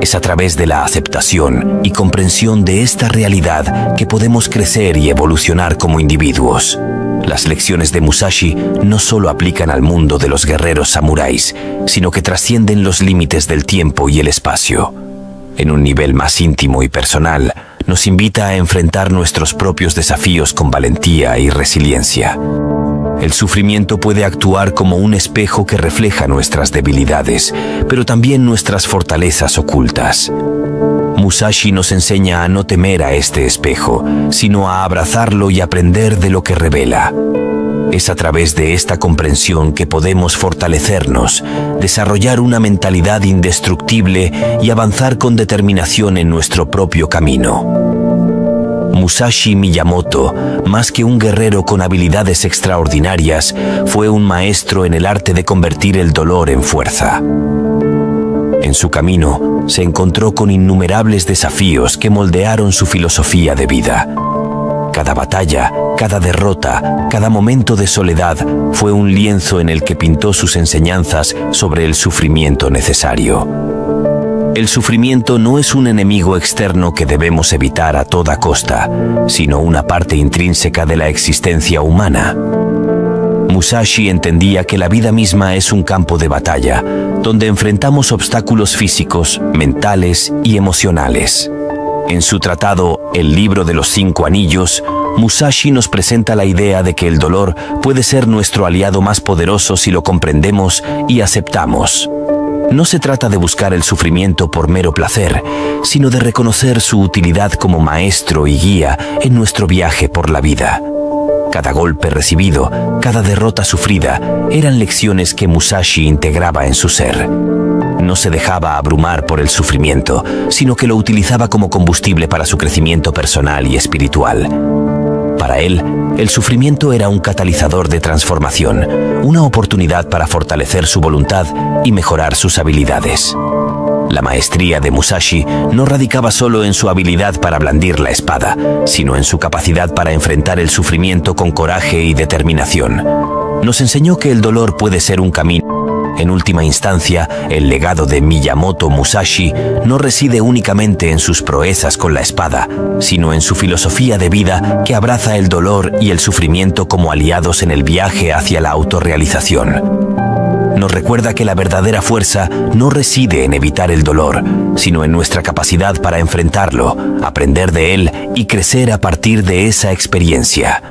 Es a través de la aceptación y comprensión de esta realidad que podemos crecer y evolucionar como individuos. Las lecciones de Musashi no solo aplican al mundo de los guerreros samuráis, sino que trascienden los límites del tiempo y el espacio. En un nivel más íntimo y personal, nos invita a enfrentar nuestros propios desafíos con valentía y resiliencia. El sufrimiento puede actuar como un espejo que refleja nuestras debilidades, pero también nuestras fortalezas ocultas. Musashi nos enseña a no temer a este espejo, sino a abrazarlo y aprender de lo que revela. Es a través de esta comprensión que podemos fortalecernos, desarrollar una mentalidad indestructible y avanzar con determinación en nuestro propio camino. Musashi Miyamoto, más que un guerrero con habilidades extraordinarias, fue un maestro en el arte de convertir el dolor en fuerza. En su camino, se encontró con innumerables desafíos que moldearon su filosofía de vida. Cada batalla, cada derrota, cada momento de soledad fue un lienzo en el que pintó sus enseñanzas sobre el sufrimiento necesario. El sufrimiento no es un enemigo externo que debemos evitar a toda costa, sino una parte intrínseca de la existencia humana. Musashi entendía que la vida misma es un campo de batalla, donde enfrentamos obstáculos físicos, mentales y emocionales. En su tratado El libro de los 5 anillos, Musashi nos presenta la idea de que el dolor puede ser nuestro aliado más poderoso si lo comprendemos y aceptamos. No se trata de buscar el sufrimiento por mero placer, sino de reconocer su utilidad como maestro y guía en nuestro viaje por la vida. Cada golpe recibido, cada derrota sufrida, eran lecciones que Musashi integraba en su ser. No se dejaba abrumar por el sufrimiento, sino que lo utilizaba como combustible para su crecimiento personal y espiritual. Para él, el sufrimiento era un catalizador de transformación, una oportunidad para fortalecer su voluntad y mejorar sus habilidades. La maestría de Musashi no radicaba solo en su habilidad para blandir la espada, sino en su capacidad para enfrentar el sufrimiento con coraje y determinación. Nos enseñó que el dolor puede ser un camino En última instancia, el legado de Miyamoto Musashi no reside únicamente en sus proezas con la espada, sino en su filosofía de vida que abraza el dolor y el sufrimiento como aliados en el viaje hacia la autorrealización. Nos recuerda que la verdadera fuerza no reside en evitar el dolor, sino en nuestra capacidad para enfrentarlo, aprender de él y crecer a partir de esa experiencia.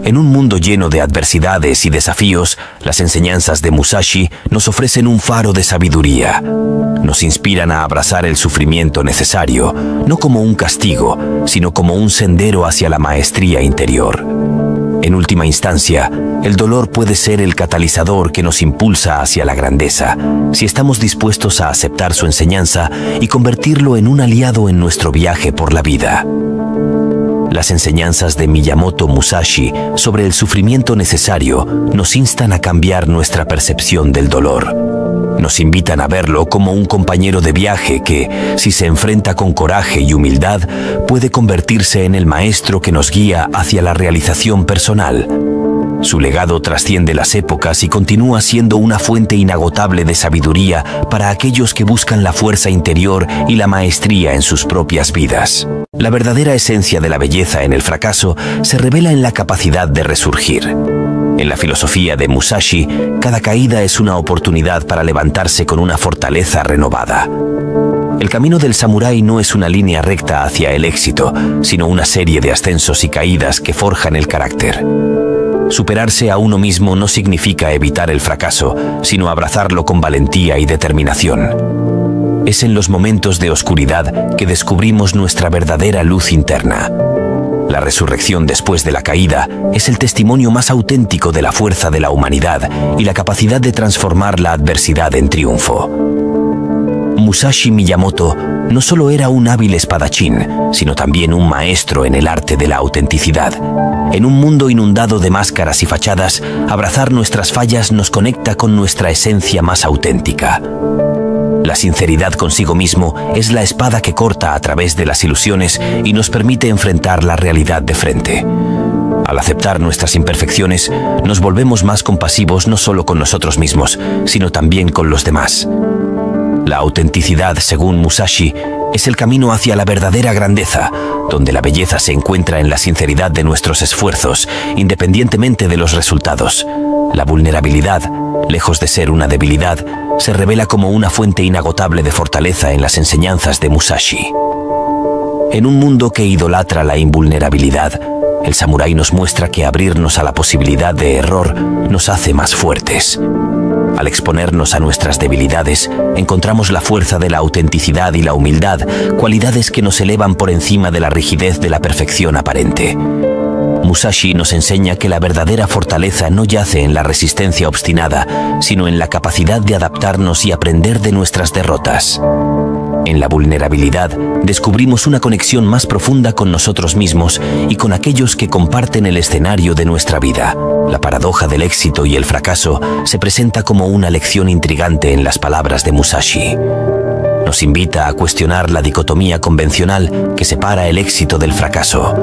En un mundo lleno de adversidades y desafíos, las enseñanzas de Musashi nos ofrecen un faro de sabiduría. Nos inspiran a abrazar el sufrimiento necesario, no como un castigo, sino como un sendero hacia la maestría interior. En última instancia, el dolor puede ser el catalizador que nos impulsa hacia la grandeza, si estamos dispuestos a aceptar su enseñanza y convertirlo en un aliado en nuestro viaje por la vida. Las enseñanzas de Miyamoto Musashi sobre el sufrimiento necesario nos instan a cambiar nuestra percepción del dolor. Nos invitan a verlo como un compañero de viaje que, si se enfrenta con coraje y humildad, puede convertirse en el maestro que nos guía hacia la realización personal. Su legado trasciende las épocas y continúa siendo una fuente inagotable de sabiduría para aquellos que buscan la fuerza interior y la maestría en sus propias vidas. La verdadera esencia de la belleza en el fracaso se revela en la capacidad de resurgir. En la filosofía de Musashi, cada caída es una oportunidad para levantarse con una fortaleza renovada. El camino del samurái no es una línea recta hacia el éxito, sino una serie de ascensos y caídas que forjan el carácter. Superarse a uno mismo no significa evitar el fracaso, sino abrazarlo con valentía y determinación. Es en los momentos de oscuridad que descubrimos nuestra verdadera luz interna. La resurrección después de la caída es el testimonio más auténtico de la fuerza de la humanidad y la capacidad de transformar la adversidad en triunfo. Musashi Miyamoto no solo era un hábil espadachín, sino también un maestro en el arte de la autenticidad. En un mundo inundado de máscaras y fachadas, abrazar nuestras fallas nos conecta con nuestra esencia más auténtica. La sinceridad consigo mismo es la espada que corta a través de las ilusiones y nos permite enfrentar la realidad de frente. Al aceptar nuestras imperfecciones, nos volvemos más compasivos no solo con nosotros mismos, sino también con los demás. La autenticidad, según Musashi, es el camino hacia la verdadera grandeza, donde la belleza se encuentra en la sinceridad de nuestros esfuerzos, independientemente de los resultados. La vulnerabilidad, lejos de ser una debilidad, se revela como una fuente inagotable de fortaleza en las enseñanzas de Musashi. En un mundo que idolatra la invulnerabilidad, el samurái nos muestra que abrirnos a la posibilidad de error nos hace más fuertes. Al exponernos a nuestras debilidades, encontramos la fuerza de la autenticidad y la humildad, cualidades que nos elevan por encima de la rigidez de la perfección aparente. Musashi nos enseña que la verdadera fortaleza no yace en la resistencia obstinada, sino en la capacidad de adaptarnos y aprender de nuestras derrotas. En la vulnerabilidad, descubrimos una conexión más profunda con nosotros mismos y con aquellos que comparten el escenario de nuestra vida. La paradoja del éxito y el fracaso se presenta como una lección intrigante en las palabras de Musashi. Nos invita a cuestionar la dicotomía convencional que separa el éxito del fracaso.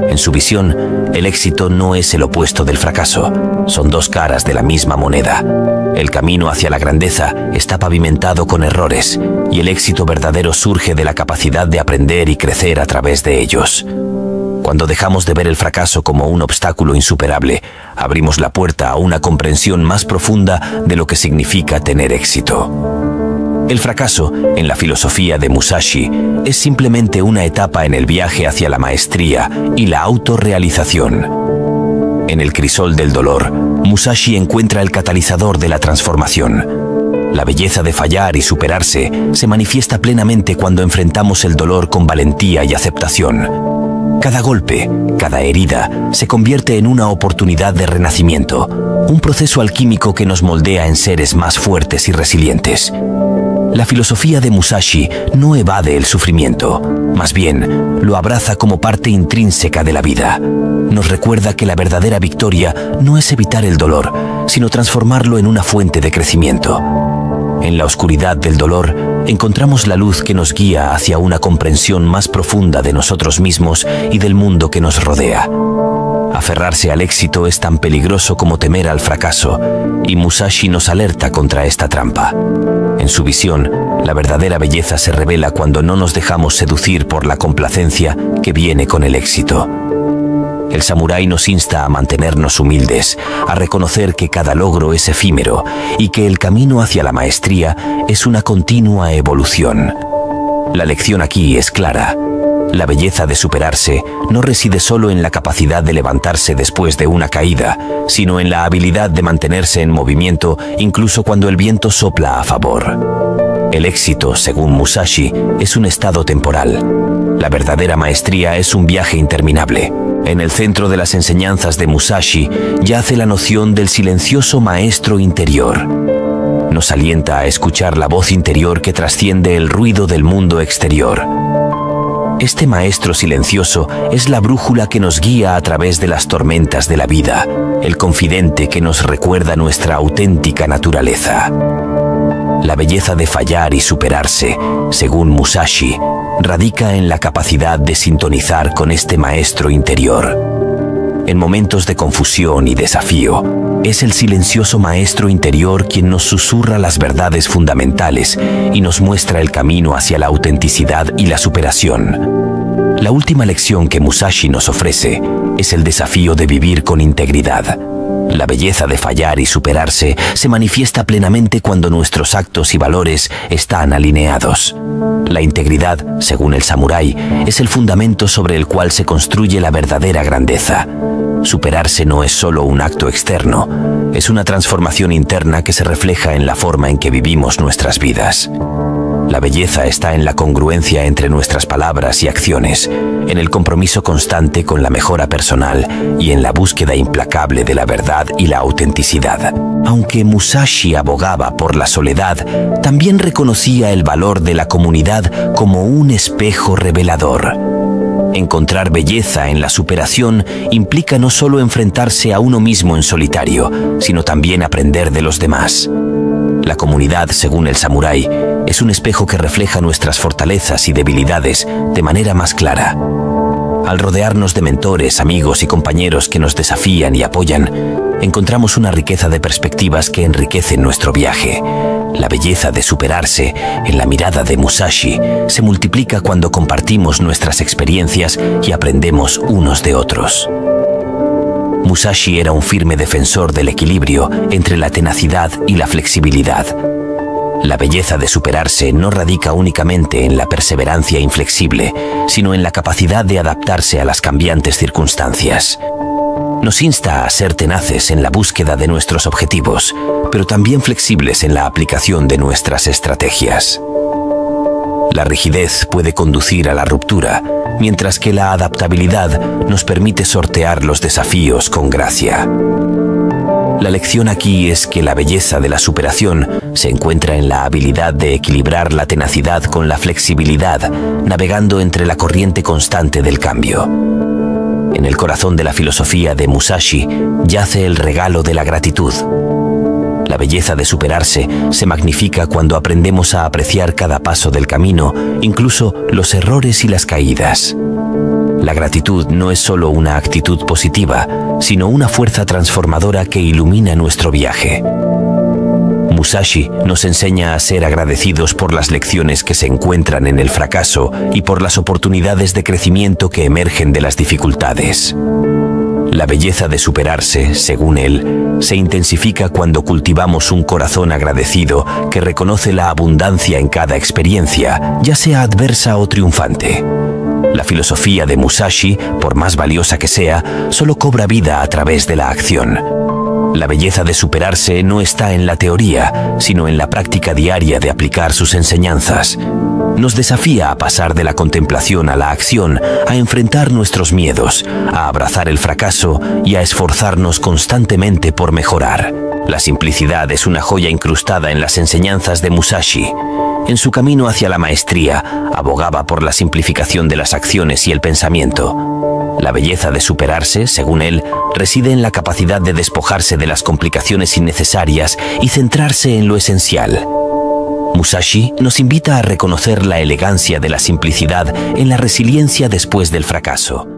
En su visión, el éxito no es el opuesto del fracaso, son dos caras de la misma moneda. El camino hacia la grandeza está pavimentado con errores, y el éxito verdadero surge de la capacidad de aprender y crecer a través de ellos. Cuando dejamos de ver el fracaso como un obstáculo insuperable, abrimos la puerta a una comprensión más profunda de lo que significa tener éxito. El fracaso, en la filosofía de Musashi, es simplemente una etapa en el viaje hacia la maestría y la autorrealización. En el crisol del dolor, Musashi encuentra el catalizador de la transformación. La belleza de fallar y superarse se manifiesta plenamente cuando enfrentamos el dolor con valentía y aceptación. Cada golpe, cada herida, se convierte en una oportunidad de renacimiento, un proceso alquímico que nos moldea en seres más fuertes y resilientes. La filosofía de Musashi no evade el sufrimiento, más bien lo abraza como parte intrínseca de la vida. Nos recuerda que la verdadera victoria no es evitar el dolor, sino transformarlo en una fuente de crecimiento. En la oscuridad del dolor, encontramos la luz que nos guía hacia una comprensión más profunda de nosotros mismos y del mundo que nos rodea. Aferrarse al éxito es tan peligroso como temer al fracaso, y Musashi nos alerta contra esta trampa. En su visión, la verdadera belleza se revela cuando no nos dejamos seducir por la complacencia que viene con el éxito. El samurái nos insta a mantenernos humildes, a reconocer que cada logro es efímero y que el camino hacia la maestría es una continua evolución. La lección aquí es clara. La belleza de superarse no reside solo en la capacidad de levantarse después de una caída, sino en la habilidad de mantenerse en movimiento incluso cuando el viento sopla a favor. El éxito, según Musashi, es un estado temporal. La verdadera maestría es un viaje interminable. En el centro de las enseñanzas de Musashi yace la noción del silencioso maestro interior. Nos alienta a escuchar la voz interior que trasciende el ruido del mundo exterior. Este maestro silencioso es la brújula que nos guía a través de las tormentas de la vida, el confidente que nos recuerda nuestra auténtica naturaleza. La belleza de fallar y superarse, según Musashi, radica en la capacidad de sintonizar con este maestro interior. En momentos de confusión y desafío, es el silencioso maestro interior quien nos susurra las verdades fundamentales y nos muestra el camino hacia la autenticidad y la superación. La última lección que Musashi nos ofrece es el desafío de vivir con integridad. La belleza de fallar y superarse se manifiesta plenamente cuando nuestros actos y valores están alineados. La integridad, según el samurái, es el fundamento sobre el cual se construye la verdadera grandeza. Superarse no es solo un acto externo, es una transformación interna que se refleja en la forma en que vivimos nuestras vidas. La belleza está en la congruencia entre nuestras palabras y acciones, en el compromiso constante con la mejora personal y en la búsqueda implacable de la verdad y la autenticidad. Aunque Musashi abogaba por la soledad, también reconocía el valor de la comunidad como un espejo revelador. Encontrar belleza en la superación implica no solo enfrentarse a uno mismo en solitario, sino también aprender de los demás. La comunidad, según el samurái, es un espejo que refleja nuestras fortalezas y debilidades de manera más clara. Al rodearnos de mentores, amigos y compañeros que nos desafían y apoyan, encontramos una riqueza de perspectivas que enriquecen nuestro viaje. La belleza de superarse, en la mirada de Musashi, se multiplica cuando compartimos nuestras experiencias y aprendemos unos de otros. Musashi era un firme defensor del equilibrio entre la tenacidad y la flexibilidad. La belleza de superarse no radica únicamente en la perseverancia inflexible, sino en la capacidad de adaptarse a las cambiantes circunstancias. Nos insta a ser tenaces en la búsqueda de nuestros objetivos, pero también flexibles en la aplicación de nuestras estrategias. La rigidez puede conducir a la ruptura, mientras que la adaptabilidad nos permite sortear los desafíos con gracia. La lección aquí es que la belleza de la superación se encuentra en la habilidad de equilibrar la tenacidad con la flexibilidad, navegando entre la corriente constante del cambio. En el corazón de la filosofía de Musashi yace el regalo de la gratitud. La belleza de superarse se magnifica cuando aprendemos a apreciar cada paso del camino, incluso los errores y las caídas. La gratitud no es solo una actitud positiva, sino una fuerza transformadora que ilumina nuestro viaje. Musashi nos enseña a ser agradecidos por las lecciones que se encuentran en el fracaso y por las oportunidades de crecimiento que emergen de las dificultades. La belleza de superarse, según él, se intensifica cuando cultivamos un corazón agradecido que reconoce la abundancia en cada experiencia, ya sea adversa o triunfante. La filosofía de Musashi, por más valiosa que sea, solo cobra vida a través de la acción. La belleza de superarse no está en la teoría, sino en la práctica diaria de aplicar sus enseñanzas. Nos desafía a pasar de la contemplación a la acción, a enfrentar nuestros miedos, a abrazar el fracaso y a esforzarnos constantemente por mejorar. La simplicidad es una joya incrustada en las enseñanzas de Musashi. En su camino hacia la maestría, abogaba por la simplificación de las acciones y el pensamiento. La belleza de superarse, según él, reside en la capacidad de despojarse de las complicaciones innecesarias y centrarse en lo esencial. Musashi nos invita a reconocer la elegancia de la simplicidad en la resiliencia después del fracaso.